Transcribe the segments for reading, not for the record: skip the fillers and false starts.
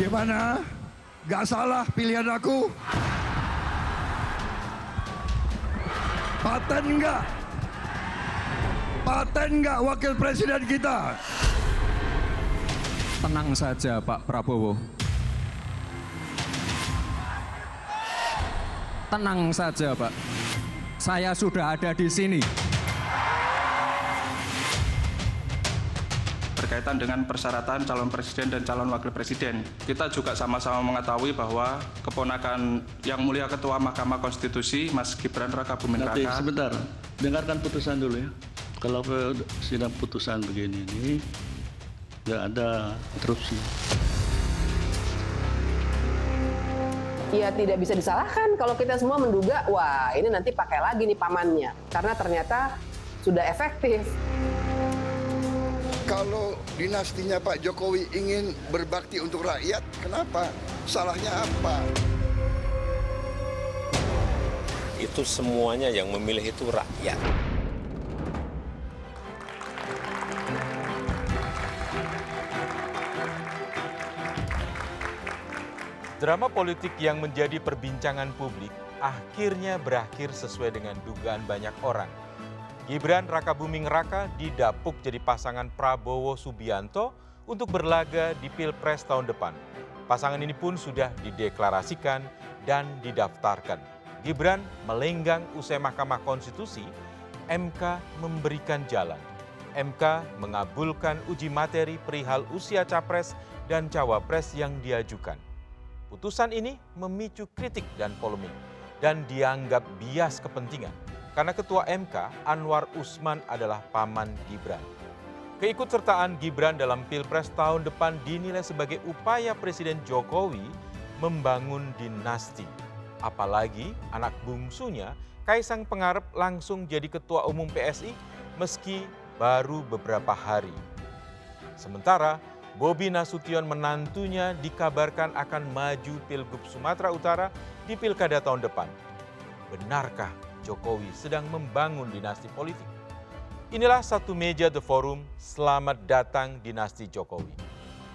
Gimana? Gak salah pilihan aku? Paten enggak? Paten enggak wakil presiden kita? Tenang saja Pak Prabowo. Tenang saja Pak. Saya sudah ada di sini. Berkaitan dengan persyaratan calon presiden dan calon wakil presiden, kita juga sama-sama mengetahui bahwa keponakan yang mulia Ketua Mahkamah Konstitusi, Mas Gibran Rakabuming Raka. Sebentar, dengarkan putusan dulu ya. Kalau sidang putusan begini ini, nggak ada interupsi. Ya tidak bisa disalahkan kalau kita semua menduga, wah ini nanti pakai lagi nih pamannya. Karena ternyata sudah efektif. Kalau dinastinya Pak Jokowi ingin berbakti untuk rakyat, kenapa? Salahnya apa? Itu semuanya yang memilih itu rakyat. Drama politik yang menjadi perbincangan publik akhirnya berakhir sesuai dengan dugaan banyak orang. Gibran Rakabuming Raka didapuk jadi pasangan Prabowo Subianto untuk berlaga di Pilpres tahun depan. Pasangan ini pun sudah dideklarasikan dan didaftarkan. Gibran melenggang usai Mahkamah Konstitusi, MK memberikan jalan. MK mengabulkan uji materi perihal usia capres dan cawapres yang diajukan. Putusan ini memicu kritik dan polemik dan dianggap bias kepentingan karena Ketua MK Anwar Usman adalah paman Gibran. Keikutsertaan Gibran dalam Pilpres tahun depan dinilai sebagai upaya Presiden Jokowi membangun dinasti. Apalagi anak bungsunya Kaisang Pangarep langsung jadi Ketua Umum PSI meski baru beberapa hari. Sementara Bobi Nasution menantunya dikabarkan akan maju Pilgub Sumatera Utara di Pilkada tahun depan. Benarkah Jokowi sedang membangun dinasti politik? Inilah Satu Meja The Forum, selamat datang dinasti Jokowi.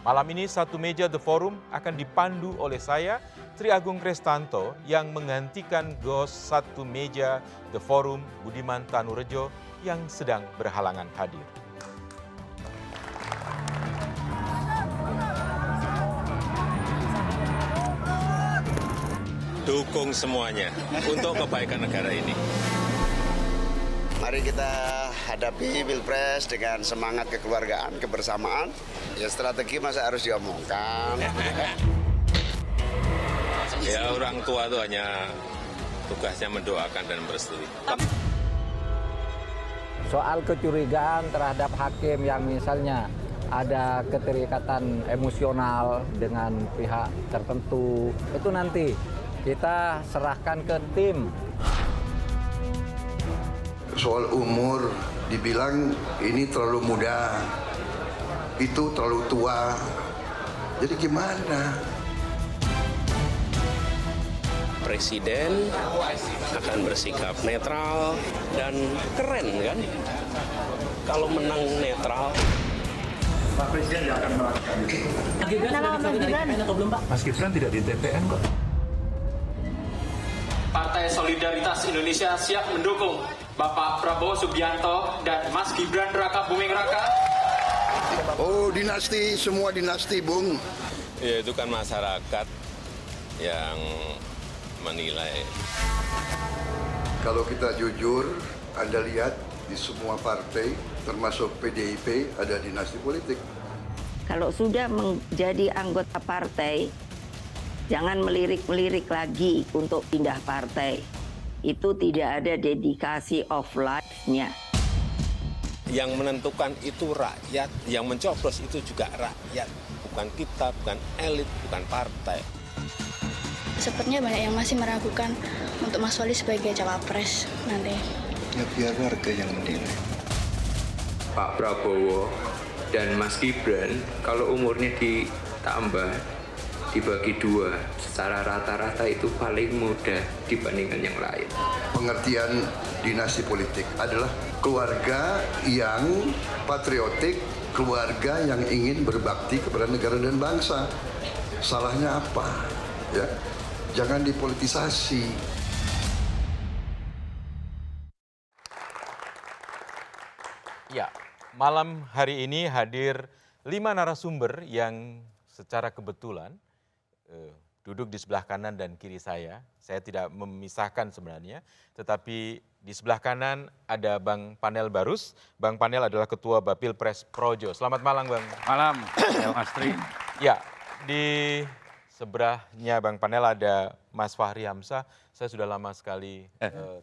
Malam ini Satu Meja The Forum akan dipandu oleh saya, Tri Agung Krestanto, yang menggantikan host Satu Meja The Forum, Budiman Tanurejo, yang sedang berhalangan hadir. Dukung semuanya untuk kebaikan negara ini. Mari kita hadapi Pilpres dengan semangat kekeluargaan, kebersamaan. Ya strategi masa harus diomongkan. Ya orang tua itu hanya tugasnya mendoakan dan merestui. Soal kecurigaan terhadap hakim yang misalnya ada keterikatan emosional dengan pihak tertentu, itu nanti kita serahkan ke tim. Soal umur, dibilang ini terlalu muda, itu terlalu tua. Jadi gimana? Presiden akan bersikap netral dan keren kan? Kalau menang netral. Pak Presiden yang akan melakukan itu. Mas Gibran tidak di TPN kok. Partai Solidaritas Indonesia siap mendukung Bapak Prabowo Subianto dan Mas Gibran Rakabuming Raka. Oh, dinasti, semua dinasti, Bung. Ya itu kan masyarakat yang menilai. Kalau kita jujur, Anda lihat di semua partai, termasuk PDIP, ada dinasti politik. Kalau sudah menjadi anggota partai, jangan melirik-melirik lagi untuk pindah partai. Itu tidak ada dedikasi of life-nya. Yang menentukan itu rakyat, yang mencoblos itu juga rakyat. Bukan kita, bukan elit, bukan partai. Sepertinya banyak yang masih meragukan untuk Mas Wali sebagai cawapres nanti. Ya biar warga yang menilai. Pak Prabowo dan Mas Gibran, kalau umurnya ditambah, dibagi dua, secara rata-rata itu paling muda dibandingkan yang lain. Pengertian dinasti politik adalah keluarga yang patriotik, keluarga yang ingin berbakti kepada negara dan bangsa. Salahnya apa? Ya, jangan dipolitisasi. Ya, malam hari ini hadir 5 narasumber yang secara kebetulan duduk di sebelah kanan dan kiri saya. Saya tidak memisahkan sebenarnya, tetapi di sebelah kanan ada Bang Panel Barus. Bang Panel adalah Ketua Bapil Pres Projo. Selamat malam, Bang. Malam, Mas Tri. Ya, di sebelahnya Bang Panel ada Mas Fahri Hamzah. Saya sudah lama sekali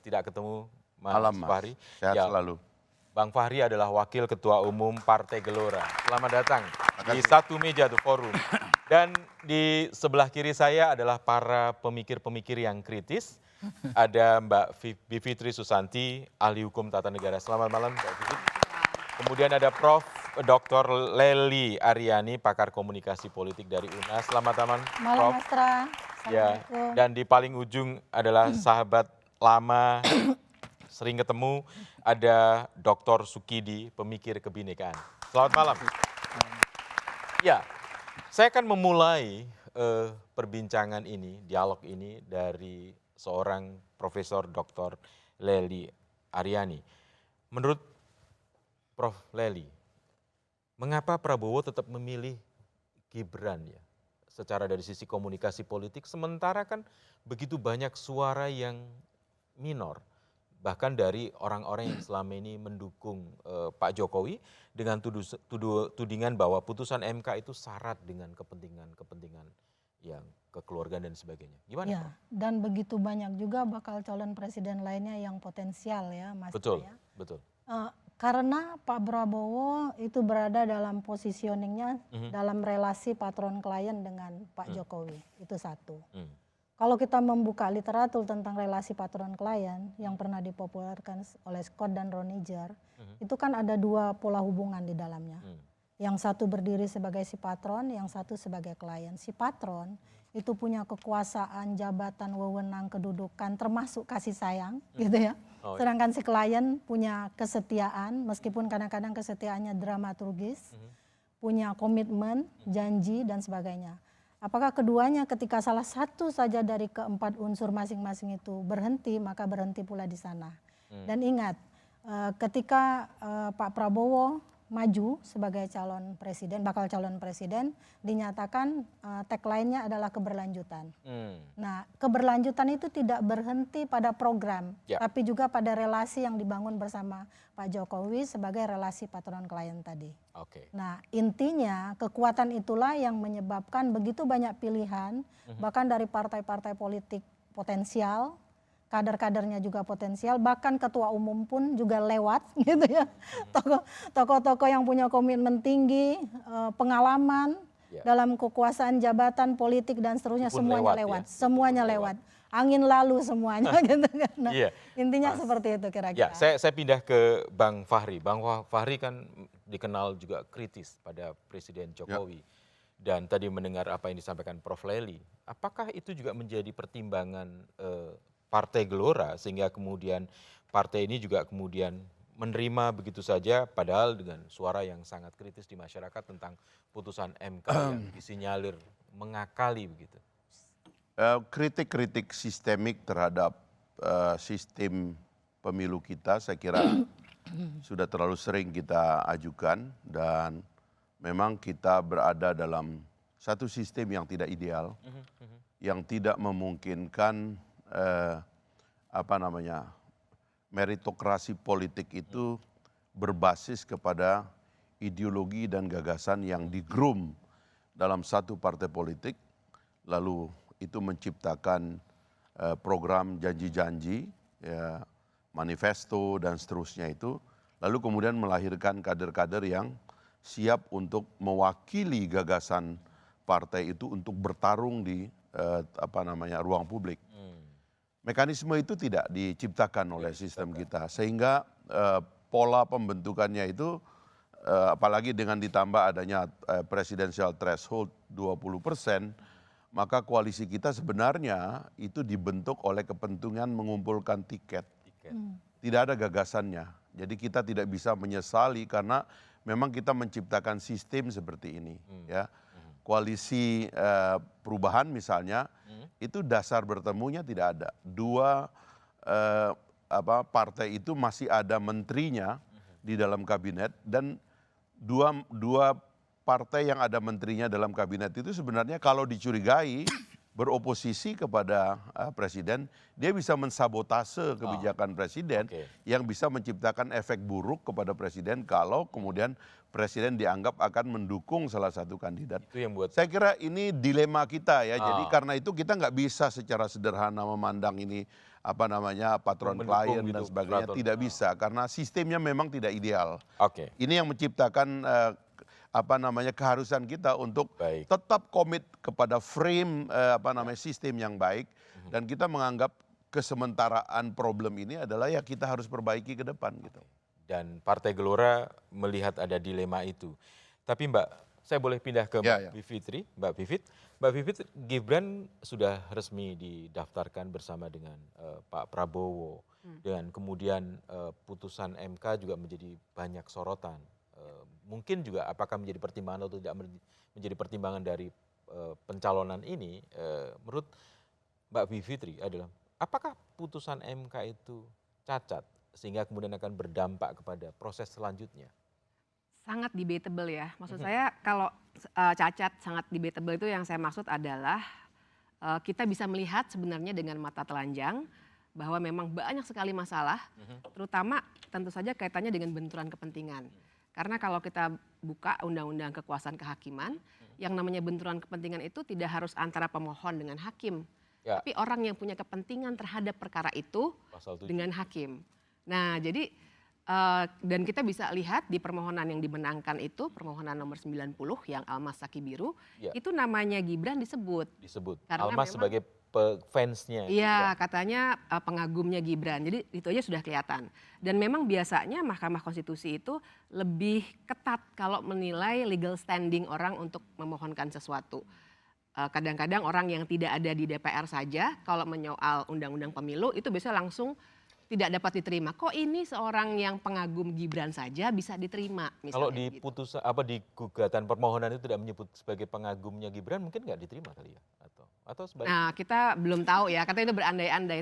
tidak ketemu Mas Malam, Mas. Fahri. Sehat selalu. Bang Fahri adalah Wakil Ketua Umum Partai Gelora. Selamat datang di satu meja The Forum. Dan di sebelah kiri saya adalah para pemikir-pemikir yang kritis. Ada Mbak Bivitri Susanti, ahli hukum tata negara. Selamat malam, Mbak Bivitri. Kemudian ada Prof. Dr. Lely Aryani, pakar komunikasi politik dari UNAS. Selamat malam, Malam, Prof. Mas Tra. Ya, Assalamualaikum. dan di paling ujung adalah sahabat lama, sering ketemu, ada Dr. Sukidi, pemikir kebinekaan. Selamat malam. Ya, saya akan memulai perbincangan ini, dialog ini dari seorang Profesor Dr. Lely Aryani. Menurut Prof. Lely, mengapa Prabowo tetap memilih Gibran ya? Secara dari sisi komunikasi politik, sementara kan begitu banyak suara yang minor. Bahkan dari orang-orang yang selama ini mendukung Pak Jokowi dengan tudingan bahwa putusan MK itu syarat dengan kepentingan yang kekeluargaan dan sebagainya. Gimana? Ya, dan begitu banyak juga bakal calon presiden lainnya yang potensial ya, Mas. Betul, Ya. betul. Karena Pak Prabowo itu berada dalam positioningnya dalam relasi patron klien dengan Pak Jokowi. Itu satu. Kalau kita membuka literatur tentang relasi patron klien yang pernah dipopulerkan oleh Scott dan Roniger, itu kan ada 2 pola hubungan di dalamnya. Yang satu berdiri sebagai si patron, yang satu sebagai klien. Si patron itu punya kekuasaan, jabatan, wewenang, kedudukan, termasuk kasih sayang, gitu ya. Sedangkan si klien punya kesetiaan, meskipun kadang-kadang kesetiaannya dramaturgis, punya komitmen, janji, dan sebagainya. Apakah keduanya ketika salah satu saja dari keempat unsur masing-masing itu berhenti, maka berhenti pula di sana. Dan ingat, ketika Pak Prabowo maju sebagai calon presiden, bakal calon presiden, dinyatakan tagline-nya adalah keberlanjutan. Nah, keberlanjutan itu tidak berhenti pada program, tapi juga pada relasi yang dibangun bersama Pak Jokowi sebagai relasi patron klien tadi. Nah, intinya kekuatan itulah yang menyebabkan begitu banyak pilihan, bahkan dari partai-partai politik potensial, kader-kadernya juga potensial, bahkan ketua umum pun juga lewat gitu ya. Tokoh-tokoh yang punya komitmen tinggi, pengalaman dalam kekuasaan jabatan politik dan seterusnya, semuanya lewat. Semuanya lewat. Angin lalu semuanya gitu kan. Nah, intinya seperti itu kira-kira. Ya, saya pindah ke Bang Fahri. Bang Fahri kan dikenal juga kritis pada Presiden Jokowi. Dan tadi mendengar apa yang disampaikan Prof. Lely, apakah itu juga menjadi pertimbangan Partai Gelora sehingga kemudian partai ini juga kemudian menerima begitu saja padahal dengan suara yang sangat kritis di masyarakat tentang putusan MK yang disinyalir mengakali begitu? Kritik-kritik sistemik terhadap sistem pemilu kita saya kira sudah terlalu sering kita ajukan dan memang kita berada dalam satu sistem yang tidak ideal, yang tidak memungkinkan meritokrasi politik itu berbasis kepada ideologi dan gagasan yang di-groom dalam satu partai politik, lalu itu menciptakan program janji-janji, manifesto dan seterusnya itu, lalu kemudian melahirkan kader-kader yang siap untuk mewakili gagasan partai itu untuk bertarung di ruang publik. Mekanisme itu tidak diciptakan oleh sistem kita sehingga pola pembentukannya itu apalagi dengan ditambah adanya presidential threshold 20%, maka koalisi kita sebenarnya itu dibentuk oleh kepentingan mengumpulkan tiket. Tidak ada gagasannya. Jadi kita tidak bisa menyesali karena memang kita menciptakan sistem seperti ini ya. koalisi perubahan misalnya, itu dasar bertemunya tidak ada. Dua partai itu masih ada menterinya di dalam kabinet, dan dua partai yang ada menterinya dalam kabinet itu sebenarnya kalau dicurigai beroposisi kepada presiden, dia bisa mensabotase kebijakan presiden yang bisa menciptakan efek buruk kepada presiden kalau kemudian presiden dianggap akan mendukung salah satu kandidat. Itu yang buat. Saya kira ini dilema kita ya. Jadi karena itu kita nggak bisa secara sederhana memandang ini patron klien dan sebagainya, tidak bisa karena sistemnya memang tidak ideal. Ini yang menciptakan keharusan kita untuk tetap komit kepada frame sistem yang baik, dan kita menganggap kesementaraan problem ini adalah ya kita harus perbaiki ke depan gitu. Dan Partai Gelora melihat ada dilema itu. Tapi Mbak, saya boleh pindah ke Mbak Bivitri. Mbak Bivit, Gibran sudah resmi didaftarkan bersama dengan Pak Prabowo, dan kemudian putusan MK juga menjadi banyak sorotan. Mungkin juga apakah menjadi pertimbangan atau tidak menjadi pertimbangan dari pencalonan ini, menurut Mbak Bivitri adalah apakah putusan MK itu cacat sehingga kemudian akan berdampak kepada proses selanjutnya? Sangat debatable ya. Maksud saya kalau cacat sangat debatable itu yang saya maksud adalah kita bisa melihat sebenarnya dengan mata telanjang bahwa memang banyak sekali masalah, terutama tentu saja kaitannya dengan benturan kepentingan. Karena kalau kita buka undang-undang kekuasaan kehakiman, yang namanya benturan kepentingan itu tidak harus antara pemohon dengan hakim. Tapi orang yang punya kepentingan terhadap perkara itu dengan hakim. Nah jadi, dan kita bisa lihat di permohonan yang dimenangkan itu, permohonan nomor 90 yang Almas Saki Biru, itu namanya Gibran disebut. Karena Almas sebagai fansnya. Iya, katanya pengagumnya Gibran. Jadi itu aja sudah kelihatan. Dan memang biasanya Mahkamah Konstitusi itu lebih ketat kalau menilai legal standing orang untuk memohonkan sesuatu. Kadang-kadang orang yang tidak ada di DPR saja kalau menyoal undang-undang pemilu itu biasanya langsung tidak dapat diterima. Kok ini seorang yang pengagum Gibran saja bisa diterima? Kalau di putusan di gugatan permohonan itu tidak menyebut sebagai pengagumnya Gibran, mungkin nggak diterima kali ya? Atau sebaliknya? Nah kita belum tahu ya, katanya itu berandai-andai.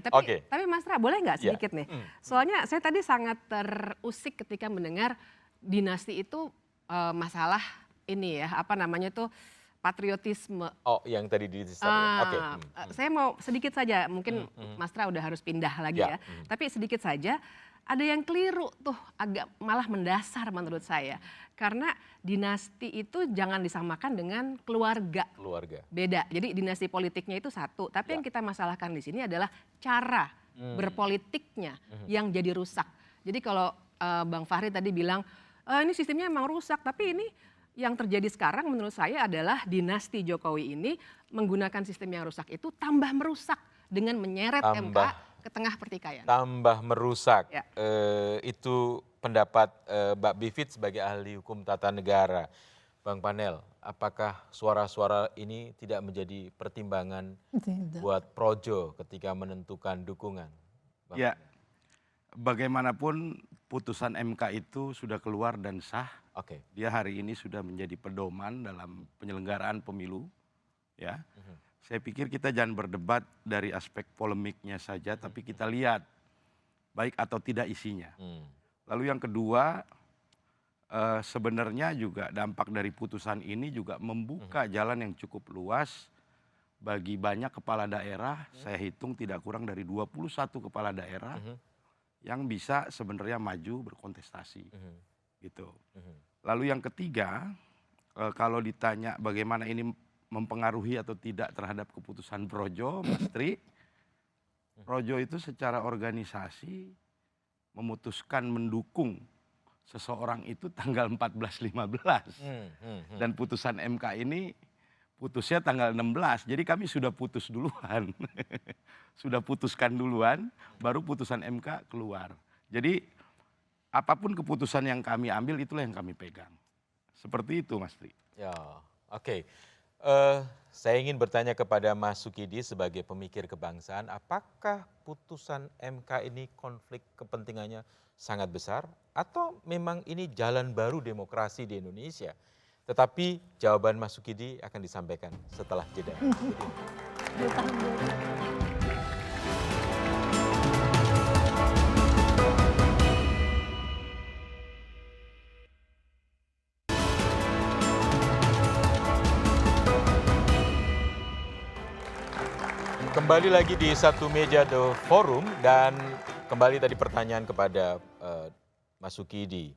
Tapi Mas Ra boleh nggak sedikit nih? Soalnya saya tadi sangat terusik ketika mendengar dinasti itu masalah ini ya, patriotisme. Oh, yang tadi Saya mau sedikit saja, mungkin Mas Ra udah harus pindah lagi ya. Tapi sedikit saja, ada yang keliru tuh, agak malah mendasar menurut saya. Karena dinasti itu jangan disamakan dengan keluarga. Beda, jadi dinasti politiknya itu satu. Tapi yang kita masalahkan di sini adalah cara berpolitiknya yang jadi rusak. Jadi kalau Bang Fahri tadi bilang, ini sistemnya emang rusak, tapi ini yang terjadi sekarang menurut saya adalah dinasti Jokowi ini menggunakan sistem yang rusak itu tambah merusak dengan menyeret MK ke tengah pertikaian. Tambah merusak, itu pendapat Mbak Bivit sebagai ahli hukum tata negara. Bang Panel, apakah suara-suara ini tidak menjadi pertimbangan buat Projo ketika menentukan dukungan? Ya, bagaimanapun putusan MK itu sudah keluar dan sah. Dia hari ini sudah menjadi pedoman dalam penyelenggaraan pemilu. Ya, saya pikir kita jangan berdebat dari aspek polemiknya saja, tapi kita lihat baik atau tidak isinya. Lalu yang kedua, sebenarnya juga dampak dari putusan ini juga membuka jalan yang cukup luas bagi banyak kepala daerah. Saya hitung tidak kurang dari 21 kepala daerah yang bisa sebenarnya maju berkontestasi. Gitu. Lalu yang ketiga, kalau ditanya bagaimana ini mempengaruhi atau tidak terhadap keputusan Projo, Mas Tri, Projo itu secara organisasi memutuskan mendukung seseorang itu tanggal 14-15. Dan putusan MK ini putusnya tanggal 16, jadi kami sudah putus duluan. Sudah putuskan duluan, baru putusan MK keluar. Jadi apapun keputusan yang kami ambil, itulah yang kami pegang. Seperti itu, Mas Tri. Ya, oke. Saya ingin bertanya kepada Mas Sukidi sebagai pemikir kebangsaan, apakah putusan MK ini konflik kepentingannya sangat besar, atau memang ini jalan baru demokrasi di Indonesia? Tetapi jawaban Mas Sukidi akan disampaikan setelah jeda. Ditahan dulu. Kembali lagi di Satu Meja The Forum dan kembali tadi pertanyaan kepada Mas Sukidi.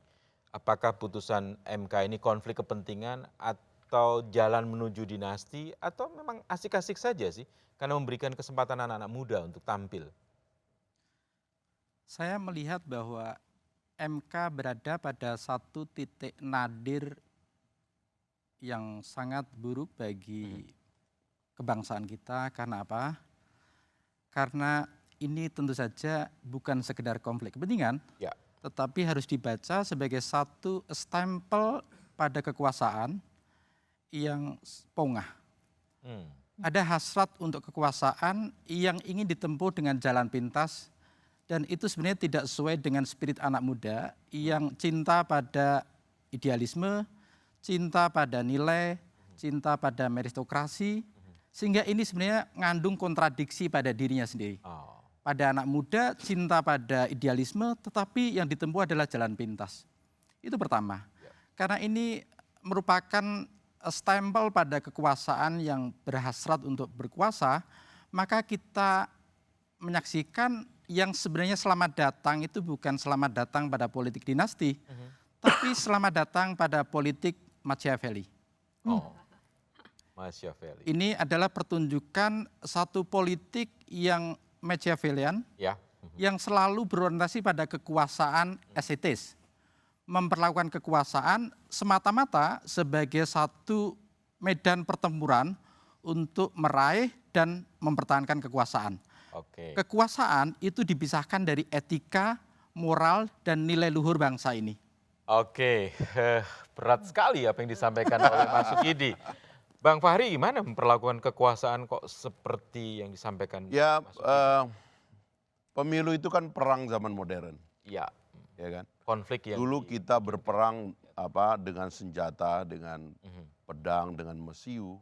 Apakah putusan MK ini konflik kepentingan atau jalan menuju dinasti atau memang asik-asik saja sih karena memberikan kesempatan anak-anak muda untuk tampil? Saya melihat bahwa MK berada pada satu titik nadir yang sangat buruk bagi kebangsaan kita. Karena apa? Karena ini tentu saja bukan sekedar konflik kepentingan, tetapi harus dibaca sebagai satu stempel pada kekuasaan yang pongah. Ada hasrat untuk kekuasaan yang ingin ditempuh dengan jalan pintas, dan itu sebenarnya tidak sesuai dengan spirit anak muda yang cinta pada idealisme, cinta pada nilai, cinta pada meritokrasi, sehingga ini sebenarnya ngandung kontradiksi pada dirinya sendiri. Pada anak muda cinta pada idealisme, tetapi yang ditempuh adalah jalan pintas. Itu pertama. Karena ini merupakan stempel pada kekuasaan yang berhasrat untuk berkuasa, maka kita menyaksikan yang sebenarnya selamat datang itu bukan selamat datang pada politik dinasti, tapi selamat datang pada politik Machiavelli. Machiavelli. Ini adalah pertunjukan satu politik yang Machiavellian, yang selalu berorientasi pada kekuasaan estetis. Memperlakukan kekuasaan semata-mata sebagai satu medan pertempuran untuk meraih dan mempertahankan kekuasaan. Kekuasaan itu dipisahkan dari etika, moral, dan nilai luhur bangsa ini. Berat sekali apa yang disampaikan oleh Mas Sukidi. Bang Fahri gimana memperlakukan kekuasaan kok seperti yang disampaikan? Ya, pemilu itu kan perang zaman modern. Ya kan? Konflik yang dulu kita berperang dengan senjata, dengan pedang, dengan mesiu.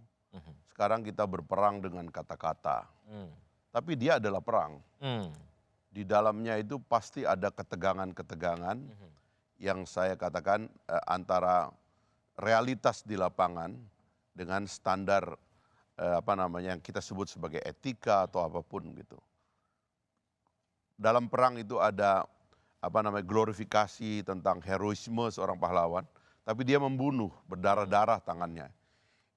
Sekarang kita berperang dengan kata-kata. Tapi dia adalah perang. Di dalamnya itu pasti ada ketegangan-ketegangan yang saya katakan antara realitas di lapangan dengan standar yang kita sebut sebagai etika atau apapun gitu. Dalam perang itu ada glorifikasi tentang heroisme seorang pahlawan, tapi dia membunuh berdarah-darah tangannya.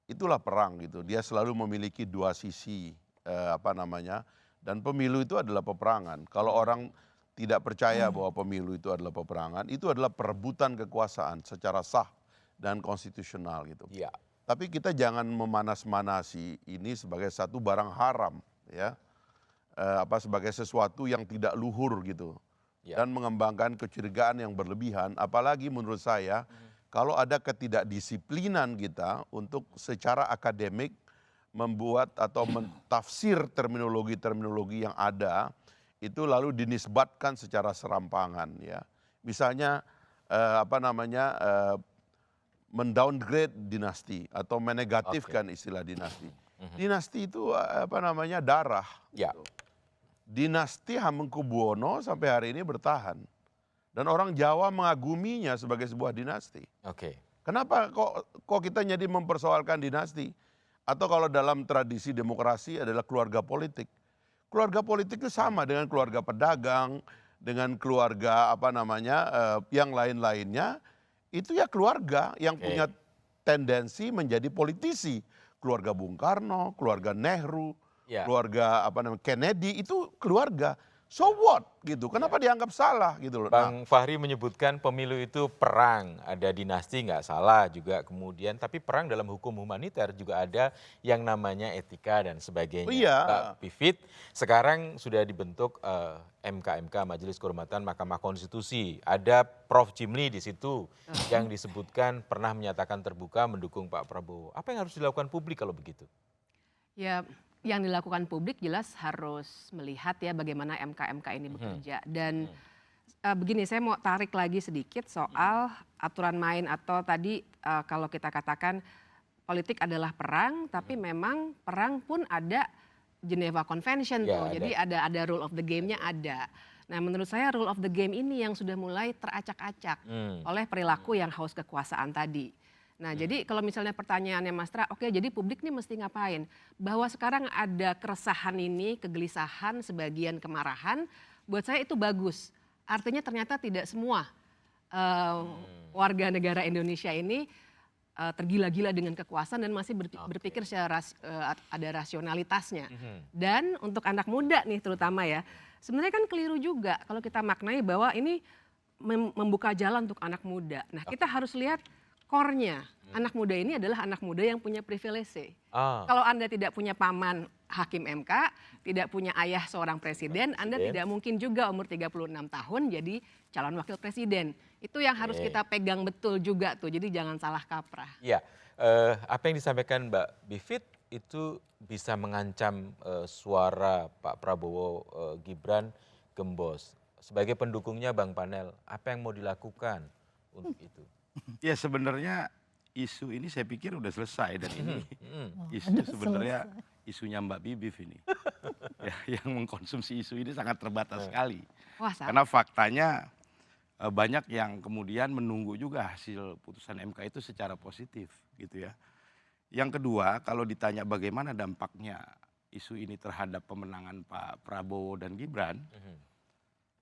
Itulah perang gitu. Dia selalu memiliki dua sisi dan pemilu itu adalah peperangan. Kalau orang tidak percaya bahwa pemilu itu adalah peperangan, itu adalah perebutan kekuasaan secara sah dan konstitusional gitu. Tapi kita jangan memanas-manasi ini sebagai satu barang haram, sebagai sesuatu yang tidak luhur gitu, dan mengembangkan kecurigaan yang berlebihan. Apalagi menurut saya, kalau ada ketidakdisiplinan kita untuk secara akademik membuat atau mentafsir terminologi-terminologi yang ada, itu lalu dinisbatkan secara serampangan, Misalnya mendowngrade dinasti atau menegatifkan istilah dinasti. Dinasti itu darah. Gitu. Dinasti Hamengkubuwono sampai hari ini bertahan. Dan orang Jawa mengaguminya sebagai sebuah dinasti. Kenapa kok kita jadi mempersoalkan dinasti? Atau kalau dalam tradisi demokrasi adalah keluarga politik. Keluarga politik itu sama dengan keluarga pedagang, dengan keluarga yang lain-lainnya. Itu ya keluarga yang punya tendensi menjadi politisi. Keluarga Bung Karno, keluarga Nehru, keluarga Kennedy, itu keluarga. So what gitu, kenapa dianggap salah gitu loh. Bang Fahri menyebutkan pemilu itu perang, ada dinasti nggak salah juga kemudian, tapi perang dalam hukum humaniter juga ada yang namanya etika dan sebagainya. Mbak Pivit, sekarang sudah dibentuk MK Majelis Kehormatan Mahkamah Konstitusi. Ada Prof. Jimli di situ yang disebutkan pernah menyatakan terbuka mendukung Pak Prabowo. Apa yang harus dilakukan publik kalau begitu? Ya, yang dilakukan publik jelas harus melihat bagaimana MK ini bekerja. Dan Begini, saya mau tarik lagi sedikit soal aturan main atau tadi kalau kita katakan politik adalah perang, tapi memang perang pun ada Geneva Convention tuh. Jadi ada rule of the game-nya ada. Nah, menurut saya rule of the game ini yang sudah mulai teracak-acak oleh perilaku yang haus kekuasaan tadi. Nah, jadi kalau misalnya pertanyaannya Mas Tra, oke, jadi publik ini mesti ngapain? Bahwa sekarang ada keresahan ini, kegelisahan, sebagian kemarahan, buat saya itu bagus. Artinya ternyata tidak semua warga negara Indonesia ini tergila-gila dengan kekuasaan dan masih berpikir secara ada rasionalitasnya. Dan untuk anak muda nih terutama ya, sebenarnya kan keliru juga kalau kita maknai bahwa ini membuka jalan untuk anak muda. Nah, kita harus lihat core-nya. Anak muda ini adalah anak muda yang punya privilege. Kalau Anda tidak punya paman hakim MK, tidak punya ayah seorang presiden, Anda tidak mungkin juga umur 36 tahun jadi calon wakil presiden. Itu yang harus kita pegang betul juga tuh, jadi jangan salah kaprah. Iya, apa yang disampaikan Mbak Bivit itu bisa mengancam suara Pak Prabowo Gibran gembos. Sebagai pendukungnya Bang Panel, apa yang mau dilakukan untuk itu? Ya sebenarnya isu ini saya pikir udah selesai dan ini isu sebenarnya isunya Mbak Bibif ini. Ya, yang mengkonsumsi isu ini sangat terbatas sekali. Karena faktanya banyak yang kemudian menunggu juga hasil putusan MK itu secara positif gitu ya. Yang kedua, kalau ditanya bagaimana dampaknya isu ini terhadap pemenangan Pak Prabowo dan Gibran,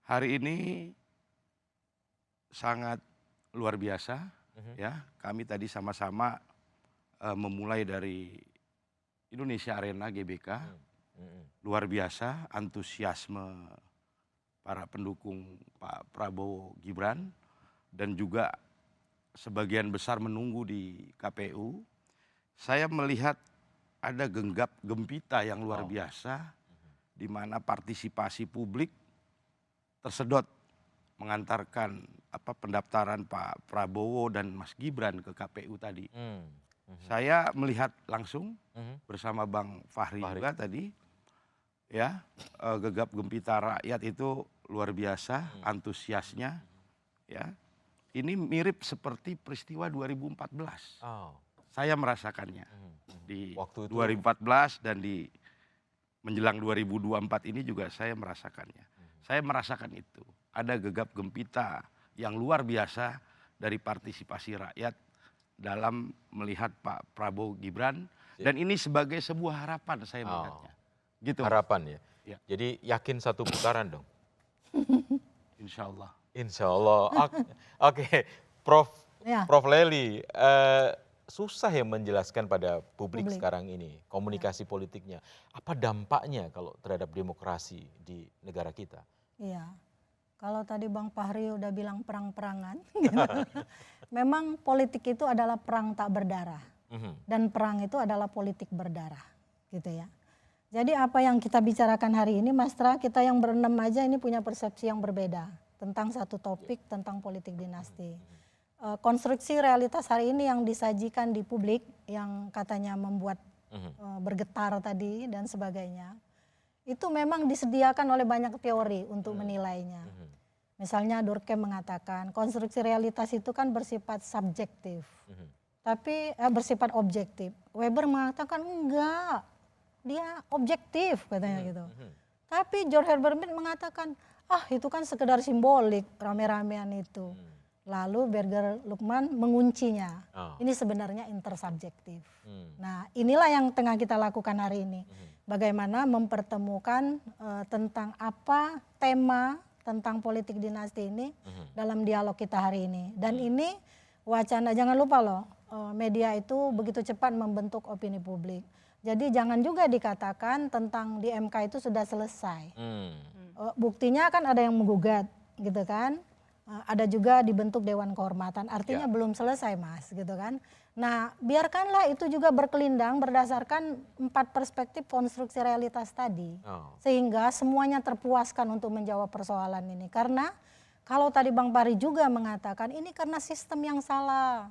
hari ini sangat luar biasa ya. Kami tadi sama-sama memulai dari Indonesia Arena GBK, luar biasa antusiasme para pendukung Pak Prabowo Gibran dan juga sebagian besar menunggu di KPU. Saya melihat ada genggap gempita yang luar biasa di mana partisipasi publik tersedot mengantarkan pendaftaran Pak Prabowo dan Mas Gibran ke KPU tadi. Saya melihat langsung bersama Bang Fahri juga tadi, ya gegap gempita rakyat itu luar biasa, antusiasnya, ya. Ini mirip seperti peristiwa 2014. Saya merasakannya di waktu 2014 dan di menjelang 2024 ini juga saya merasakannya. Saya merasakan itu. Ada gegap gempita yang luar biasa dari partisipasi rakyat dalam melihat Pak Prabowo Gibran. Dan ini sebagai sebuah harapan saya melihatnya. Gitu. Harapan ya? Jadi yakin satu putaran dong? Insya Allah. Insya Allah. Oke. Prof Lely, susah ya menjelaskan pada publik sekarang ini, komunikasi politiknya. Apa dampaknya kalau terhadap demokrasi di negara kita? Iya. Kalau tadi Bang Fahri udah bilang perang-perangan, memang politik itu adalah perang tak berdarah. Dan perang itu adalah politik berdarah, gitu ya. Jadi apa yang kita bicarakan hari ini, Mas Tra, kita yang berenam aja ini punya persepsi yang berbeda tentang satu topik, tentang politik dinasti. Konstruksi realitas hari ini yang disajikan di publik, yang katanya membuat bergetar tadi dan sebagainya, itu memang disediakan oleh banyak teori untuk menilainya. Misalnya Durkheim mengatakan konstruksi realitas itu kan bersifat subjektif, tapi bersifat objektif. Weber mengatakan enggak, dia objektif katanya gitu. Tapi George Herbert Mead mengatakan, itu kan sekedar simbolik rame-ramean itu. Lalu Berger Lukman menguncinya. Ini sebenarnya intersubjektif. Nah, inilah yang tengah kita lakukan hari ini. Bagaimana mempertemukan tentang apa tema tentang politik dinasti ini dalam dialog kita hari ini. Dan ini wacana, jangan lupa loh, media itu begitu cepat membentuk opini publik. Jadi jangan juga dikatakan tentang di MK itu sudah selesai. Buktinya kan ada yang menggugat gitu kan. Ada juga dibentuk Dewan Kehormatan, artinya belum selesai Mas gitu kan. Nah biarkanlah itu juga berkelindang berdasarkan 4 perspektif konstruksi realitas tadi. Sehingga semuanya terpuaskan untuk menjawab persoalan ini. Karena kalau tadi Bang Pari juga mengatakan ini karena sistem yang salah.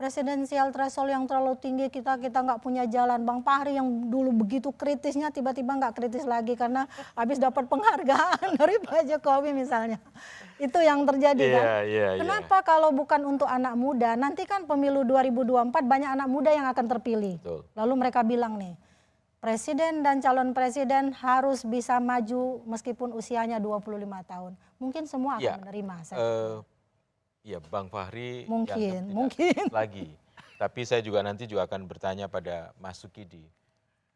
presidensial threshold yang terlalu tinggi, kita nggak punya jalan. Bang Fahri yang dulu begitu kritisnya tiba-tiba nggak kritis lagi karena habis dapat penghargaan dari Pak Jokowi misalnya. Itu yang terjadi kan. Kenapa kalau bukan untuk anak muda? Nanti kan pemilu 2024 banyak anak muda yang akan terpilih. Lalu mereka bilang nih, presiden dan calon presiden harus bisa maju meskipun usianya 25 tahun. Mungkin semua akan menerima. Iya, Bang Fahri mungkin lagi. Tapi saya juga nanti akan bertanya pada Mas Sukidi.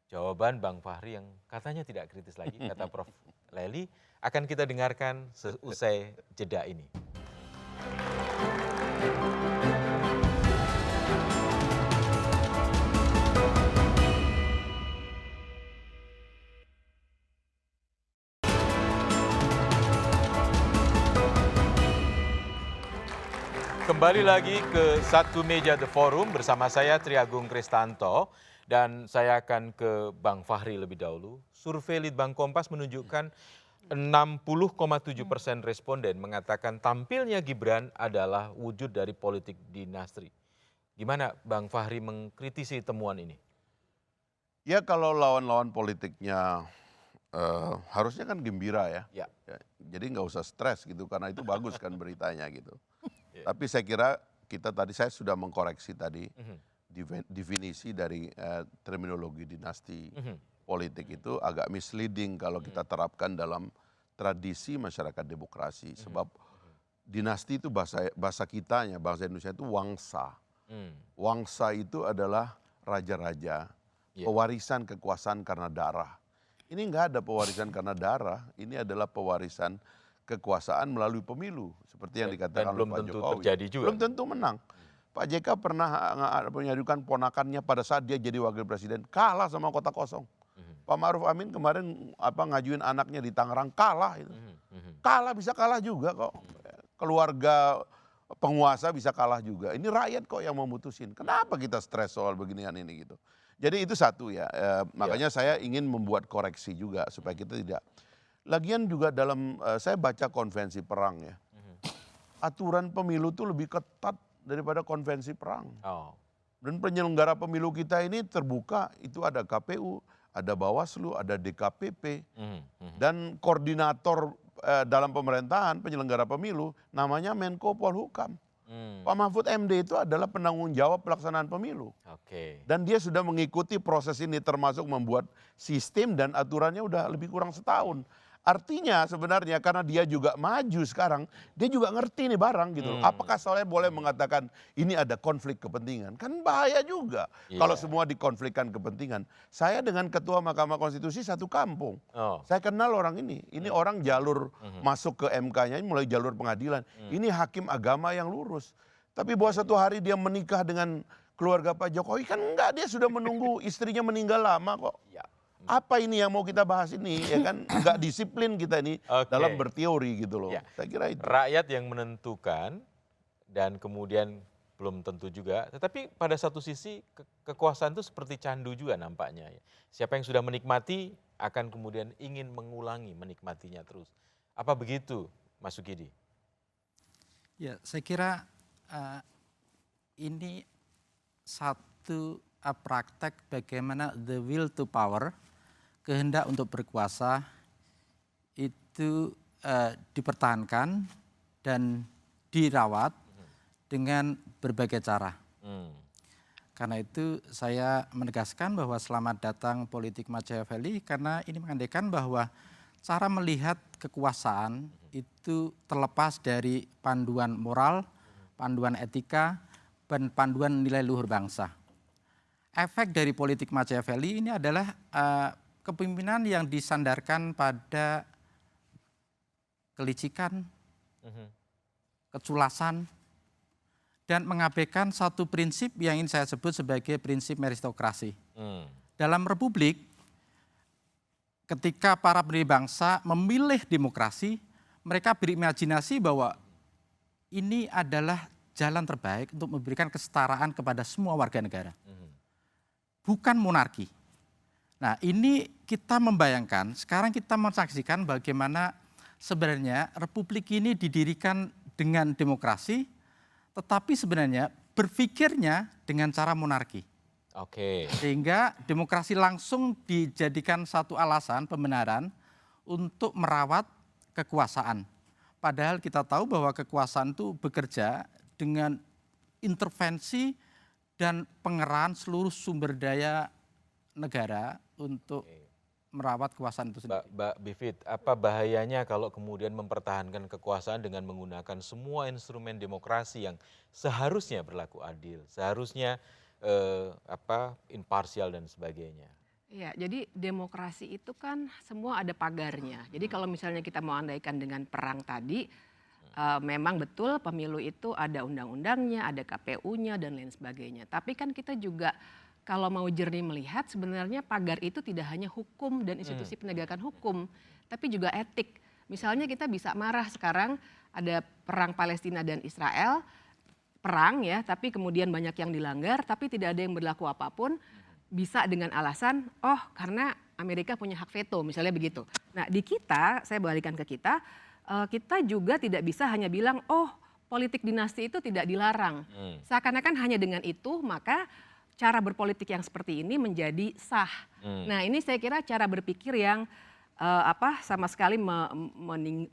Jawaban Bang Fahri yang katanya tidak kritis lagi, kata Prof. Lely, akan kita dengarkan seusai jeda ini. Kembali lagi ke Satu Meja The Forum bersama saya Triagung Kristanto dan saya akan ke Bang Fahri lebih dahulu. Survei Litbang Kompas menunjukkan 60,7% responden mengatakan tampilnya Gibran adalah wujud dari politik dinasti. Gimana Bang Fahri mengkritisi temuan ini? Ya kalau lawan-lawan politiknya harusnya kan gembira ya. Jadi nggak usah stres gitu karena itu bagus kan beritanya gitu. Tapi saya kira saya sudah mengkoreksi tadi definisi dari terminologi dinasti politik itu agak misleading kalau kita terapkan dalam tradisi masyarakat demokrasi. Sebab dinasti itu bahasa kitanya, bahasa Indonesia itu wangsa. Wangsa itu adalah raja-raja, pewarisan kekuasaan karena darah. Ini enggak ada pewarisan karena darah, ini adalah pewarisan kekuasaan melalui pemilu seperti yang dikatakan oleh Pak Jokowi. Belum tentu menang. Pak JK pernah menyadukan ponakannya pada saat dia jadi wakil presiden kalah sama kota kosong. Pak Ma'ruf Amin kemarin ngajuin anaknya di Tangerang kalah itu. Kalah bisa kalah juga kok. Keluarga penguasa bisa kalah juga. Ini rakyat kok yang memutusin. Kenapa kita stres soal beginian ini gitu. Jadi itu satu ya. Makanya saya ingin membuat koreksi juga supaya kita tidak. Lagian juga dalam, saya baca konvensi perang ya. Aturan pemilu itu lebih ketat daripada konvensi perang. Dan penyelenggara pemilu kita ini terbuka, itu ada KPU, ada Bawaslu, ada DKPP. Dan koordinator dalam pemerintahan penyelenggara pemilu namanya Menko Polhukam. Pak Mahfud MD itu adalah penanggung jawab pelaksanaan pemilu. Dan dia sudah mengikuti proses ini termasuk membuat sistem dan aturannya udah lebih kurang setahun. Artinya sebenarnya karena dia juga maju sekarang, dia juga ngerti nih barang gitu. Apakah saya boleh mengatakan ini ada konflik kepentingan? Kan bahaya juga kalau semua dikonflikkan kepentingan. Saya dengan Ketua Mahkamah Konstitusi satu kampung. Saya kenal orang ini. Ini orang jalur masuk ke MK-nya mulai jalur pengadilan. Ini hakim agama yang lurus. Tapi bahwa satu hari dia menikah dengan keluarga Pak Jokowi kan enggak, dia sudah menunggu istrinya meninggal lama kok. Apa ini yang mau kita bahas ini ya kan nggak disiplin kita ini dalam berteori gitu loh. Saya kira itu. Rakyat yang menentukan dan kemudian belum tentu juga. Tetapi pada satu sisi kekuasaan itu seperti candu juga nampaknya. Siapa yang sudah menikmati akan kemudian ingin mengulangi menikmatinya terus. Apa begitu Mas Sukidi? Ya saya kira ini satu praktek bagaimana the will to power, kehendak untuk berkuasa itu dipertahankan dan dirawat dengan berbagai cara. Karena itu saya menegaskan bahwa selamat datang politik Machiavelli karena ini mengandaikan bahwa cara melihat kekuasaan itu terlepas dari panduan moral, panduan etika, dan panduan nilai luhur bangsa. Efek dari politik Machiavelli ini adalah kepemimpinan yang disandarkan pada kelicikan, keculasan, dan mengabaikan satu prinsip yang ingin saya sebut sebagai prinsip meritokrasi. Dalam republik, ketika para pendiri bangsa memilih demokrasi, mereka berimajinasi bahwa ini adalah jalan terbaik untuk memberikan kesetaraan kepada semua warga negara. Bukan monarki. Nah ini kita membayangkan, sekarang kita menyaksikan bagaimana sebenarnya republik ini didirikan dengan demokrasi, tetapi sebenarnya berpikirnya dengan cara monarki. Oke. Sehingga demokrasi langsung dijadikan satu alasan pembenaran untuk merawat kekuasaan. Padahal kita tahu bahwa kekuasaan itu bekerja dengan intervensi dan pengerahan seluruh sumber daya negara untuk merawat kekuasaan itu sendiri. Mbak Bivit, apa bahayanya kalau kemudian mempertahankan kekuasaan dengan menggunakan semua instrumen demokrasi yang seharusnya berlaku adil, seharusnya imparsial dan sebagainya? Iya, jadi demokrasi itu kan semua ada pagarnya. Jadi kalau misalnya kita mau andaikan dengan perang tadi, memang betul pemilu itu ada undang-undangnya, ada KPU-nya dan lain sebagainya. Tapi kan kita juga kalau mau jernih melihat sebenarnya pagar itu tidak hanya hukum dan institusi penegakan hukum, tapi juga etik. Misalnya kita bisa marah sekarang ada perang Palestina dan Israel, perang ya, tapi kemudian banyak yang dilanggar, tapi tidak ada yang berlaku apapun, bisa dengan alasan, oh karena Amerika punya hak veto, misalnya begitu. Nah di kita, saya balikan ke kita juga tidak bisa hanya bilang, oh politik dinasti itu tidak dilarang. Seakan-akan hanya dengan itu, maka cara berpolitik yang seperti ini menjadi sah. Nah ini saya kira cara berpikir yang sama sekali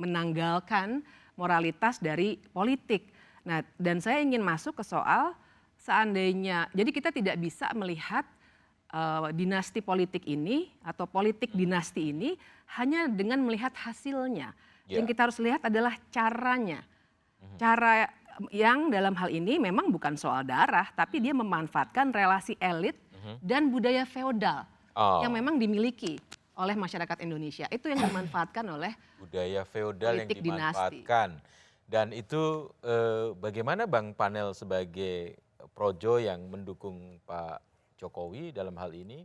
menanggalkan moralitas dari politik. Nah, dan saya ingin masuk ke soal seandainya, jadi kita tidak bisa melihat dinasti politik ini atau politik dinasti ini hanya dengan melihat hasilnya. Yang kita harus lihat adalah caranya. Cara yang dalam hal ini memang bukan soal darah, tapi dia memanfaatkan relasi elit dan budaya feodal yang memang dimiliki oleh masyarakat Indonesia. Itu yang dimanfaatkan oleh budaya feodal yang dimanfaatkan. Dinasti. Dan itu bagaimana Bang Panel sebagai projo yang mendukung Pak Jokowi dalam hal ini,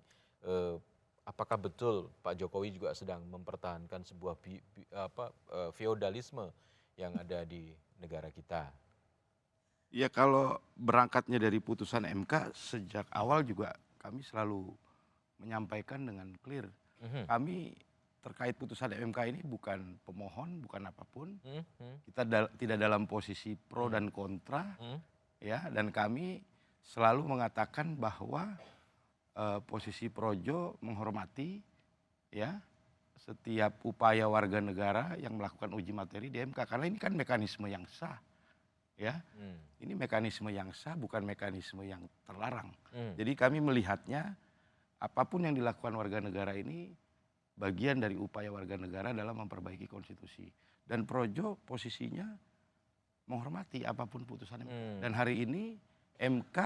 apakah betul Pak Jokowi juga sedang mempertahankan sebuah feodalisme yang ada di negara kita? Ya kalau berangkatnya dari putusan MK sejak awal juga kami selalu menyampaikan dengan clear. Kami terkait putusan MK ini bukan pemohon, bukan apapun. Kita tidak dalam posisi pro dan kontra, ya. Dan kami selalu mengatakan bahwa posisi projo menghormati, ya, setiap upaya warga negara yang melakukan uji materi di MK. Karena ini kan mekanisme yang sah, ya. Ini mekanisme yang sah, bukan mekanisme yang terlarang. Jadi kami melihatnya apapun yang dilakukan warga negara ini bagian dari upaya warga negara dalam memperbaiki konstitusi. Dan projo posisinya menghormati apapun putusan MK. Dan hari ini MK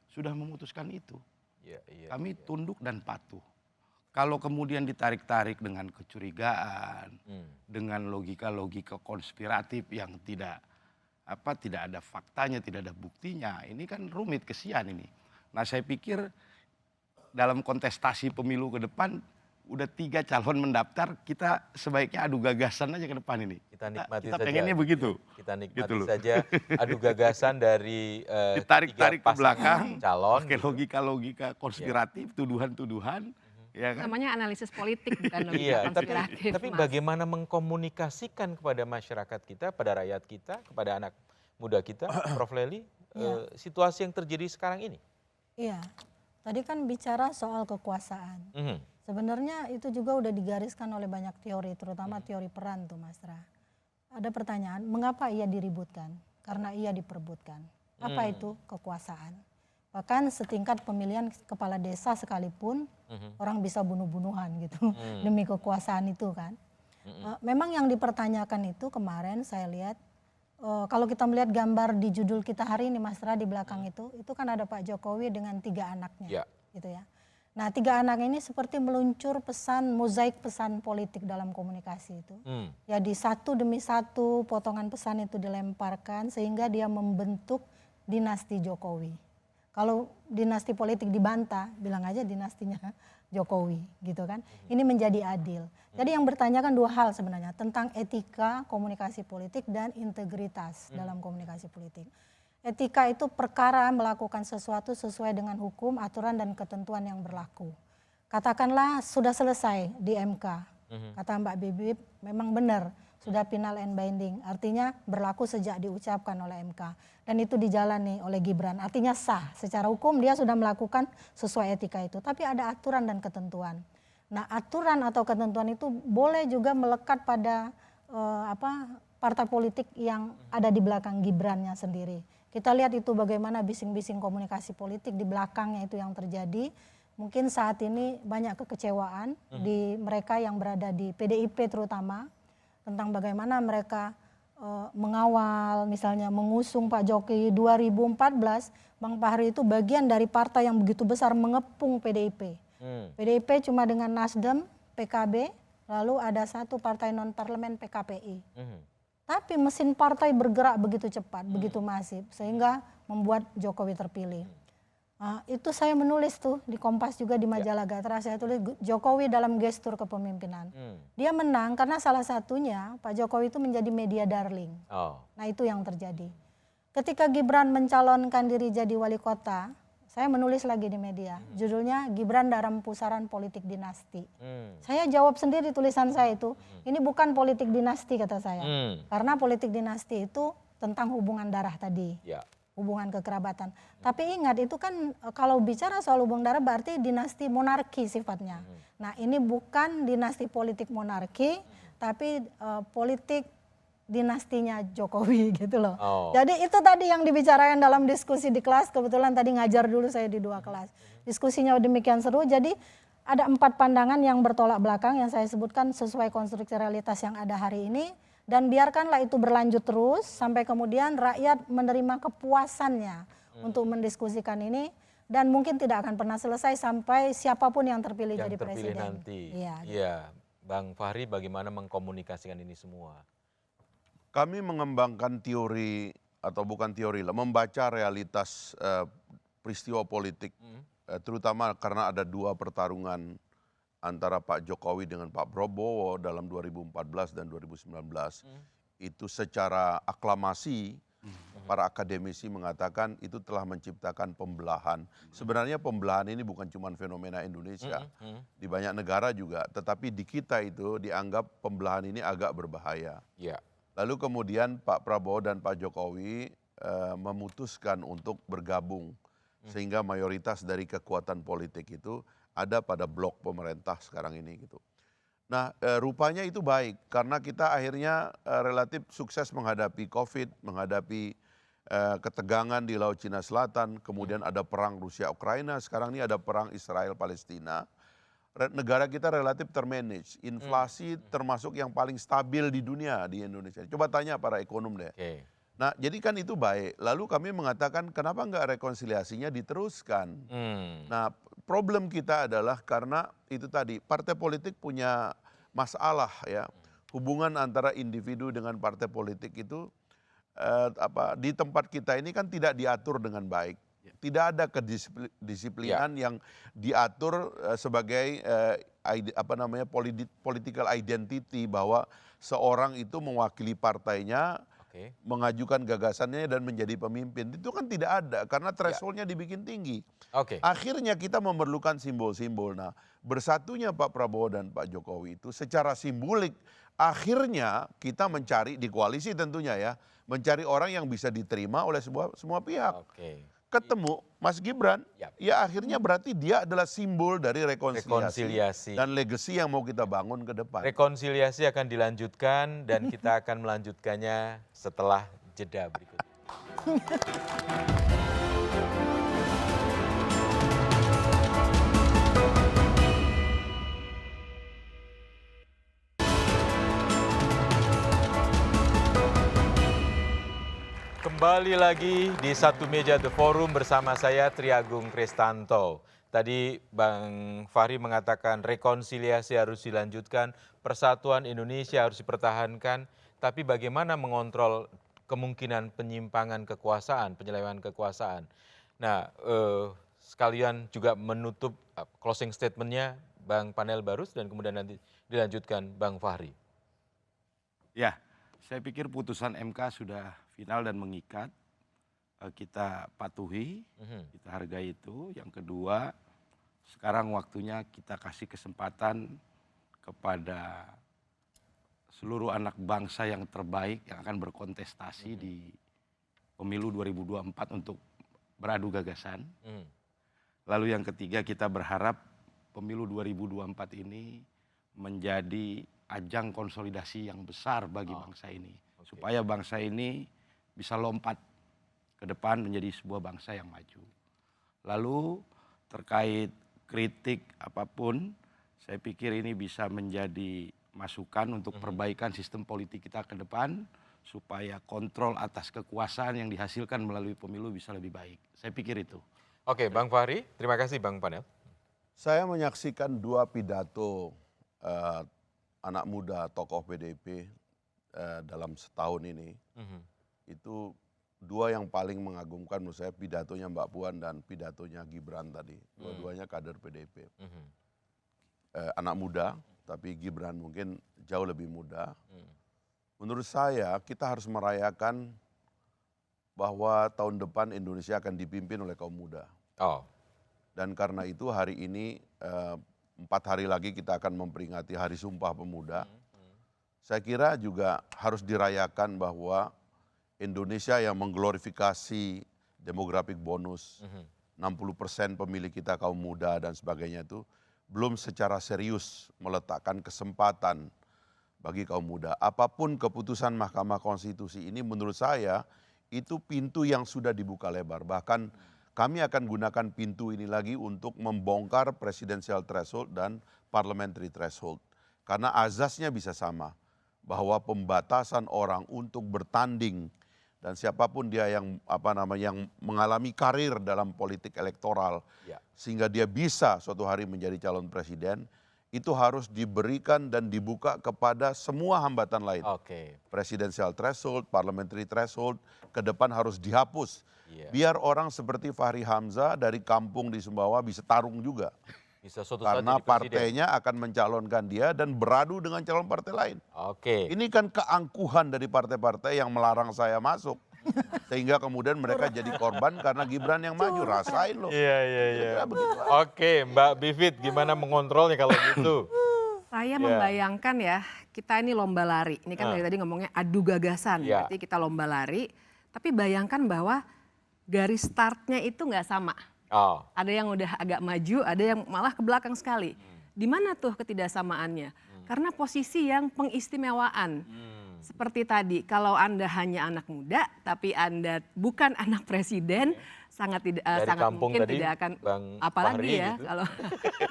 sudah memutuskan itu. Kami tunduk dan patuh. Kalau kemudian ditarik-tarik dengan kecurigaan, dengan logika-logika konspiratif yang tidak ada faktanya, tidak ada buktinya, ini kan rumit, kesian ini. Nah saya pikir dalam kontestasi pemilu ke depan, udah 3 calon mendaftar, kita sebaiknya adu gagasan aja ke depan ini. Kita nikmati kita saja. pengennya begitu. Kita nikmati gitu saja adu gagasan dari ditarik-tarik ke belakang, calon. pakai logika-logika konspiratif, tuduhan-tuduhan. Ya kan? Namanya analisis politik, bukan logika konspiratif. Tapi bagaimana mengkomunikasikan kepada masyarakat kita, pada rakyat kita, kepada anak muda kita, Prof. Lely, situasi yang terjadi sekarang ini? Iya, tadi kan bicara soal kekuasaan. Sebenarnya itu juga udah digariskan oleh banyak teori, terutama teori peran tuh Mas Ra. Ada pertanyaan, mengapa ia diributkan? Karena ia diperebutkan. Apa itu kekuasaan? Bahkan setingkat pemilihan kepala desa sekalipun orang bisa bunuh-bunuhan gitu demi kekuasaan itu kan. Memang yang dipertanyakan itu kemarin saya lihat, kalau kita melihat gambar di judul kita hari ini Mas Ra di belakang itu kan ada Pak Jokowi dengan 3 anaknya gitu ya. Nah 3 anak ini seperti meluncur pesan, mozaik pesan politik dalam komunikasi itu. Ya di satu demi satu potongan pesan itu dilemparkan sehingga dia membentuk dinasti Jokowi. Kalau dinasti politik dibantah, bilang aja dinastinya Jokowi gitu kan. Ini menjadi adil. Jadi yang bertanyakan 2 hal sebenarnya tentang etika komunikasi politik dan integritas dalam komunikasi politik. Etika itu perkara melakukan sesuatu sesuai dengan hukum, aturan dan ketentuan yang berlaku. Katakanlah sudah selesai di MK, kata Mbak Bibip memang benar, sudah final and binding, artinya berlaku sejak diucapkan oleh MK. Dan itu dijalani oleh Gibran, artinya sah. Secara hukum dia sudah melakukan sesuai etika itu, tapi ada aturan dan ketentuan. Nah, aturan atau ketentuan itu boleh juga melekat pada partai politik yang ada di belakang Gibrannya sendiri. Kita lihat itu bagaimana bising-bising komunikasi politik di belakangnya itu yang terjadi. Mungkin saat ini banyak kekecewaan di mereka yang berada di PDIP terutama, tentang bagaimana mereka mengawal, misalnya mengusung Pak Jokowi 2014, Bang Fahri itu bagian dari partai yang begitu besar mengepung PDIP. PDIP cuma dengan Nasdem, PKB, lalu ada satu partai non-parlemen PKPI. Tapi mesin partai bergerak begitu cepat, begitu masif, sehingga membuat Jokowi terpilih. Itu saya menulis tuh di Kompas juga di majalah Gatra, saya tulis Jokowi dalam gestur kepemimpinan. Dia menang karena salah satunya Pak Jokowi itu menjadi media darling. Nah itu yang terjadi. Ketika Gibran mencalonkan diri jadi wali kota, saya menulis lagi di media, judulnya Gibran dalam pusaran politik dinasti. Saya jawab sendiri tulisan saya itu, ini bukan politik dinasti kata saya. Karena politik dinasti itu tentang hubungan darah tadi. Hubungan kekerabatan. Tapi ingat itu kan kalau bicara soal hubungan darah berarti dinasti monarki sifatnya. Nah ini bukan dinasti politik monarki, tapi politik dinastinya Jokowi gitu loh. Jadi itu tadi yang dibicarakan dalam diskusi di kelas, kebetulan tadi ngajar dulu saya di 2 kelas. Diskusinya demikian seru, jadi ada 4 pandangan yang bertolak belakang yang saya sebutkan sesuai konstruksi realitas yang ada hari ini. Dan biarkanlah itu berlanjut terus sampai kemudian rakyat menerima kepuasannya untuk mendiskusikan ini. Dan mungkin tidak akan pernah selesai sampai siapapun yang terpilih jadi presiden. Nanti. Iya, Bang Fahri bagaimana mengkomunikasikan ini semua? Kami mengembangkan teori atau bukan teori lah, membaca realitas peristiwa politik, terutama karena ada 2 pertarungan antara Pak Jokowi dengan Pak Prabowo dalam 2014 dan 2019. Itu secara aklamasi para akademisi mengatakan itu telah menciptakan pembelahan. Sebenarnya pembelahan ini bukan cuma fenomena Indonesia, di banyak negara juga, tetapi di kita itu dianggap pembelahan ini agak berbahaya. Lalu kemudian Pak Prabowo dan Pak Jokowi memutuskan untuk bergabung, sehingga mayoritas dari kekuatan politik itu ada pada blok pemerintah sekarang ini gitu. Nah rupanya itu baik karena kita akhirnya relatif sukses menghadapi COVID, menghadapi ketegangan di Laut Cina Selatan, kemudian ada perang Rusia-Ukraina, sekarang ini ada perang Israel-Palestina. Negara kita relatif termanage, inflasi termasuk yang paling stabil di dunia di Indonesia. Coba tanya para ekonom deh. Nah jadi kan itu baik, lalu kami mengatakan kenapa enggak rekonsiliasinya diteruskan. Nah problem kita adalah karena itu tadi, partai politik punya masalah ya, hubungan antara individu dengan partai politik itu di tempat kita ini kan tidak diatur dengan baik. Tidak ada kedisiplinan yang diatur sebagai political identity bahwa seorang itu mewakili partainya, mengajukan gagasannya dan menjadi pemimpin. Itu kan tidak ada karena thresholdnya dibikin tinggi. Akhirnya kita memerlukan simbol-simbol. Nah bersatunya Pak Prabowo dan Pak Jokowi itu secara simbolik akhirnya kita mencari di koalisi tentunya ya, mencari orang yang bisa diterima oleh semua pihak. Ketemu Mas Gibran, ya akhirnya berarti dia adalah simbol dari rekonsiliasi dan legacy yang mau kita bangun ke depan. Rekonsiliasi akan dilanjutkan dan kita akan melanjutkannya setelah jeda berikut. Kembali lagi di Satu Meja The Forum bersama saya Tri Agung Kristanto. Tadi Bang Fahri mengatakan rekonsiliasi harus dilanjutkan, persatuan Indonesia harus dipertahankan, tapi bagaimana mengontrol kemungkinan penyimpangan kekuasaan, penyelewengan kekuasaan. Nah, sekalian juga menutup closing statement-nya Bang Panel Barus dan kemudian nanti dilanjutkan Bang Fahri. Ya, saya pikir putusan MK sudah final dan mengikat, kita patuhi, kita hargai itu. Yang kedua, sekarang waktunya kita kasih kesempatan kepada seluruh anak bangsa yang terbaik yang akan berkontestasi di pemilu 2024 untuk beradu gagasan. Lalu yang ketiga, kita berharap pemilu 2024 ini menjadi ajang konsolidasi yang besar bagi bangsa ini. Supaya bangsa ini bisa lompat ke depan menjadi sebuah bangsa yang maju. Lalu terkait kritik apapun, saya pikir ini bisa menjadi masukan untuk perbaikan sistem politik kita ke depan, supaya kontrol atas kekuasaan yang dihasilkan melalui pemilu bisa lebih baik. Saya pikir itu. Oke, Bang Fahri, terima kasih Bang Panel. Saya menyaksikan dua pidato anak muda tokoh PDIP dalam setahun ini. Itu dua yang paling mengagumkan menurut saya, pidatonya Mbak Puan dan pidatonya Gibran tadi. Dua-duanya kader PDIP. Anak muda, tapi Gibran mungkin jauh lebih muda. Menurut saya kita harus merayakan bahwa tahun depan Indonesia akan dipimpin oleh kaum muda. Dan karena itu hari ini 4 hari lagi kita akan memperingati Hari Sumpah Pemuda. Saya kira juga harus dirayakan bahwa Indonesia yang mengglorifikasi demographic bonus, 60% pemilih kita kaum muda dan sebagainya itu, belum secara serius meletakkan kesempatan bagi kaum muda. Apapun keputusan Mahkamah Konstitusi ini menurut saya itu pintu yang sudah dibuka lebar. Bahkan kami akan gunakan pintu ini lagi untuk membongkar presidential threshold dan parliamentary threshold. Karena azasnya bisa sama, bahwa pembatasan orang untuk bertanding dan siapapun dia yang yang mengalami karir dalam politik elektoral sehingga dia bisa suatu hari menjadi calon presiden, itu harus diberikan dan dibuka kepada semua hambatan lain. Presidential threshold, parliamentary threshold, ke depan harus dihapus. Biar orang seperti Fahri Hamzah dari kampung di Sumbawa bisa tarung juga. Bisa suatu Karena saat jadi partainya akan mencalonkan dia dan beradu dengan calon partai lain. Ini kan keangkuhan dari partai-partai yang melarang saya masuk. Sehingga kemudian mereka jadi korban karena Gibran yang maju. Rasain loh. Iya. Oke, Mbak Bivit, gimana mengontrolnya kalau gitu? Saya membayangkan ya, kita ini lomba lari. Ini kan dari tadi ngomongnya adu gagasan. Berarti kita lomba lari. Tapi bayangkan bahwa garis startnya itu nggak sama. Ada yang udah agak maju, ada yang malah ke belakang sekali. Di mana tuh ketidaksamaannya? Karena posisi yang pengistimewaan. Seperti tadi, kalau Anda hanya anak muda, tapi Anda bukan anak presiden, sangat mungkin tadi, tidak akan, Bang apalagi Fahri ya, gitu. kalau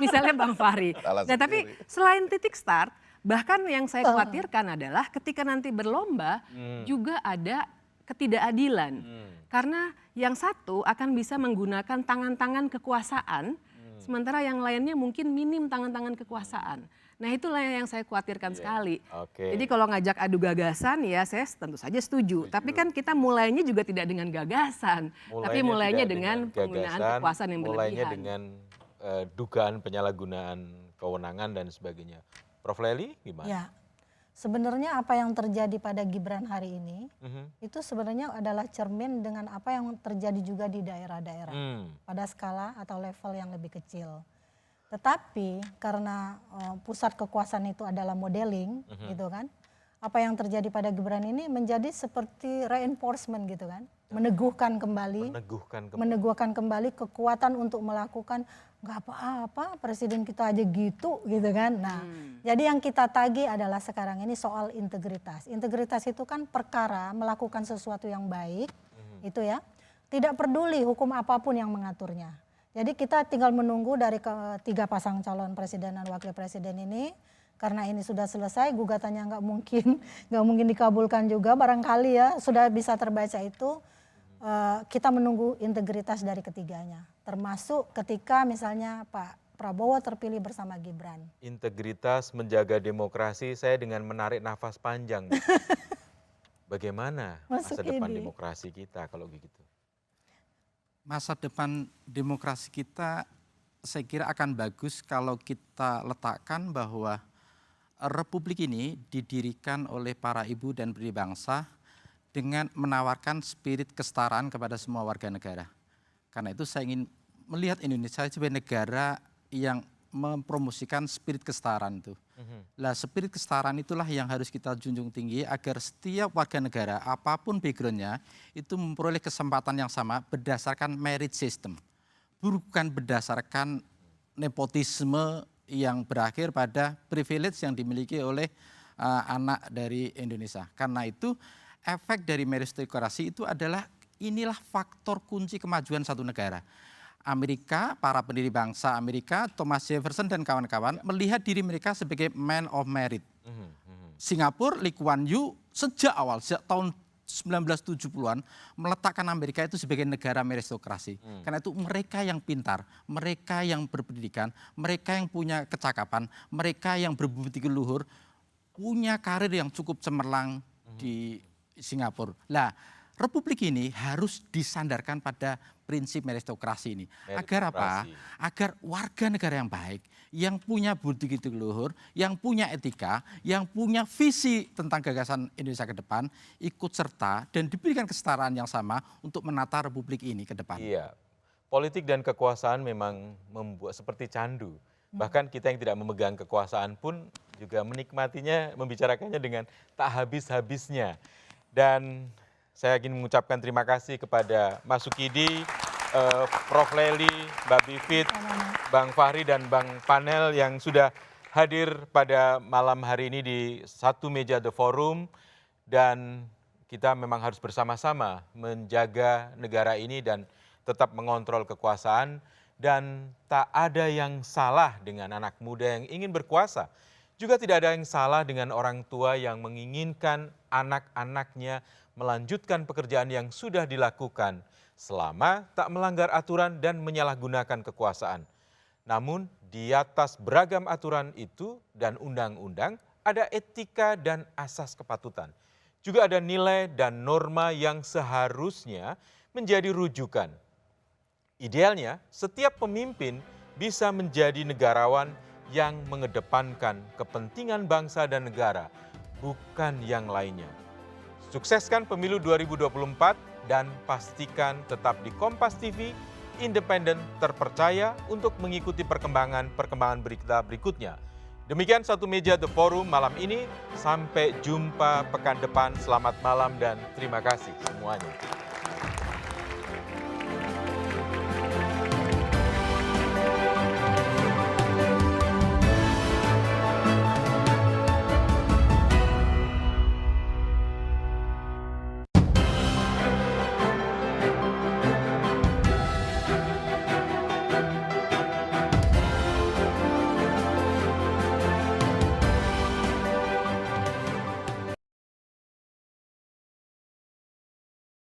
misalnya Bang Fahri. Nah, tapi selain titik start, bahkan yang saya khawatirkan adalah ketika nanti berlomba, juga ada ketidakadilan. Karena yang satu akan bisa menggunakan tangan-tangan kekuasaan, sementara yang lainnya mungkin minim tangan-tangan kekuasaan. Nah itulah yang saya khawatirkan sekali. Jadi kalau ngajak adu gagasan ya saya tentu saja setuju. Tapi kan kita mulainya juga tidak dengan gagasan. Tapi mulainya dengan penggunaan kekuasaan yang berlebihan. Mulainya dengan dugaan penyalahgunaan kewenangan dan sebagainya. Prof. Lely gimana? Ya, sebenarnya apa yang terjadi pada Gibran hari ini itu sebenarnya adalah cermin dengan apa yang terjadi juga di daerah-daerah pada skala atau level yang lebih kecil. Tetapi karena pusat kekuasaan itu adalah modeling gitu kan, apa yang terjadi pada Gibran ini menjadi seperti reinforcement gitu kan, meneguhkan kembali kekuatan untuk melakukan nggak apa-apa presiden kita aja gitu kan. Nah jadi yang kita tagih adalah sekarang ini soal integritas. Integritas itu kan perkara melakukan sesuatu yang baik itu ya, tidak peduli hukum apapun yang mengaturnya. Jadi kita tinggal menunggu dari ketiga pasang calon presiden dan wakil presiden ini, karena ini sudah selesai, gugatannya nggak mungkin dikabulkan juga barangkali ya, sudah bisa terbaca itu, kita menunggu integritas dari ketiganya. Termasuk ketika misalnya Pak Prabowo terpilih bersama Gibran. Integritas menjaga demokrasi, saya dengan menarik nafas panjang. Bagaimana masa depan demokrasi kita kalau begitu? Masa depan demokrasi kita saya kira akan bagus kalau kita letakkan bahwa republik ini didirikan oleh para ibu dan pendiri bangsa dengan menawarkan spirit kesetaraan kepada semua warga negara. Karena itu saya ingin melihat Indonesia sebagai negara yang mempromosikan spirit kesetaraan itu. Lah spirit kesetaraan itulah yang harus kita junjung tinggi agar setiap warga negara apapun backgroundnya itu memperoleh kesempatan yang sama berdasarkan merit system. Bukan berdasarkan nepotisme yang berakhir pada privilege yang dimiliki oleh anak dari Indonesia. Karena itu efek dari meritokrasi itu adalah inilah faktor kunci kemajuan satu negara. Amerika, para pendiri bangsa Amerika, Thomas Jefferson dan kawan-kawan melihat diri mereka sebagai man of merit. Singapura, Lee Kuan Yew sejak awal, sejak tahun 1970-an meletakkan Amerika itu sebagai negara meritokrasi. Karena itu mereka yang pintar, mereka yang berpendidikan, mereka yang punya kecakapan, mereka yang berbudi luhur, punya karir yang cukup cemerlang di Singapura. Lah, Republik ini harus disandarkan pada prinsip meritokrasi ini. Agar apa? Agar warga negara yang baik, yang punya budi luhur, yang punya etika, yang punya visi tentang gagasan Indonesia ke depan, ikut serta dan diberikan kesetaraan yang sama untuk menata Republik ini ke depan. Iya, politik dan kekuasaan memang membuat seperti candu. Bahkan kita yang tidak memegang kekuasaan pun juga menikmatinya, membicarakannya dengan tak habis-habisnya. Dan saya ingin mengucapkan terima kasih kepada Mas Sukidi, Prof. Leli, Mbak Bivit, Bang Fahri, dan Bang Panel yang sudah hadir pada malam hari ini di satu meja The Forum. Dan kita memang harus bersama-sama menjaga negara ini dan tetap mengontrol kekuasaan. Dan tak ada yang salah dengan anak muda yang ingin berkuasa. Juga tidak ada yang salah dengan orang tua yang menginginkan anak-anaknya melanjutkan pekerjaan yang sudah dilakukan selama tak melanggar aturan dan menyalahgunakan kekuasaan. Namun di atas beragam aturan itu dan undang-undang ada etika dan asas kepatutan. Juga ada nilai dan norma yang seharusnya menjadi rujukan. Idealnya setiap pemimpin bisa menjadi negarawan yang mengedepankan kepentingan bangsa dan negara, bukan yang lainnya. Sukseskan pemilu 2024 dan pastikan tetap di Kompas TV, independen, terpercaya untuk mengikuti perkembangan berita berikutnya. Demikian satu meja The Forum malam ini. Sampai jumpa pekan depan. Selamat malam dan terima kasih semuanya.